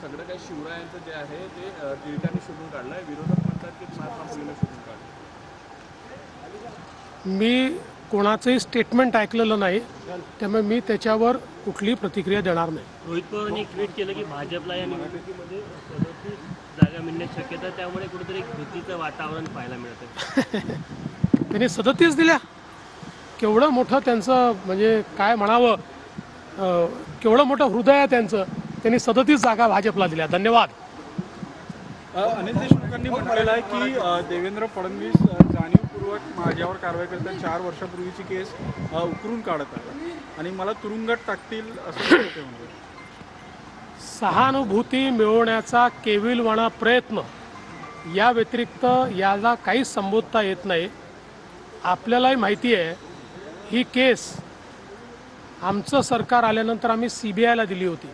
सगळं काही शिवरायांचं जे आहे ते टिळकांनी शोधून काढलंय, विरोधक म्हणतात की महात्मा फुलेंनी शोधून काढलं. मी कोणाचंही स्टेटमेंट ऐकलेलं नाही, त्यामुळे मी त्याच्यावर कुठलीही प्रतिक्रिया देणार नाही. रोहित पवारांनी एक ट्विट केलं की भाजपला या निवडणुकीमध्ये 37 जागा मिळण्याची शक्यता, त्यामुळे कुठेतरी भीतीचं वातावरण पाहायला मिळतं. त्यांनी 37 दिल्या, केवढं मोठं त्यांचं म्हणजे काय म्हणावं, केवढं मोठं हृदय आहे त्यांचं. त्यांनी 37 जागा भाजपला दिल्या. धन्यवाद. अनिल देशमुखांनी म्हटलेलं आहे की देवेंद्र फडणवीस जाणीवपूर्वक माझ्यावर कारवाई करतात. 4 वर्षापूर्वीची केस उकरून काढत आहे आणि मला तुरुंगात टाकतील असं ते म्हणतात. सहानुभूती मिळवण्याचा केविलवाणा प्रयत्न या व्यतिरिक्त याला काहीच संबोधता येत नाही. आपल्यालाही माहिती आहे ही केस आमचं सरकार आल्यानंतर आम्ही CBIला दिली होती.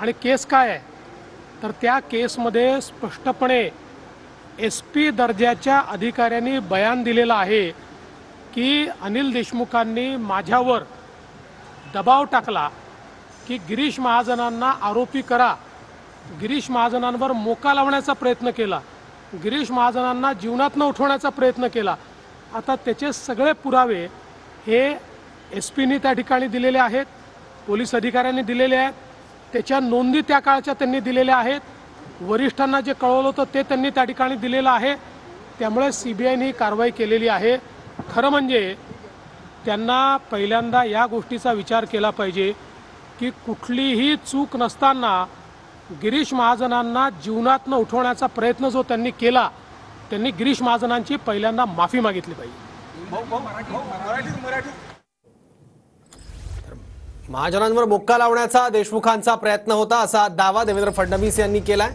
आणि केस काय आहे तर त्या केसमध्ये स्पष्टपणे SP दर्जाच्या अधिकाऱ्यांनी बयान दिलेलं आहे की अनिल देशमुखांनी माझ्यावर दबाव टाकला की गिरीश महाजनांना आरोपी करा, गिरीश महाजनांवर मोका लावण्याचा प्रयत्न केला, गिरीश महाजनांना जीवनातनं उठवण्याचा प्रयत्न केला. आता त्याचे सगळे पुरावे हे SPनी त्या ठिकाणी दिलेले आहेत, पोलीस अधिकाऱ्यांनी दिलेले आहेत, त्याच्या नोंदी त्या काळच्या त्यांनी दिलेल्या आहेत, वरिष्ठांना जे कळवलं होतं ते त्यांनी त्या ठिकाणी दिलेलं आहे. त्यामुळे CBIने ही कारवाई केलेली आहे. खरं म्हणजे त्यांना पहिल्यांदा या गोष्टीचा विचार केला पाहिजे की कुठलीही चूक नसताना गिरीश महाजनांना जीवनातनं उठवण्याचा प्रयत्न जो त्यांनी केला, त्यांनी गिरीश महाजनांची पहिल्यांदा माफी मागितली पाहिजे. महाजनांवर मोक्का लावण्याचा देशमुखांचा प्रयत्न होता असा दावा देवेंद्र फडणवीस यांनी केलाय.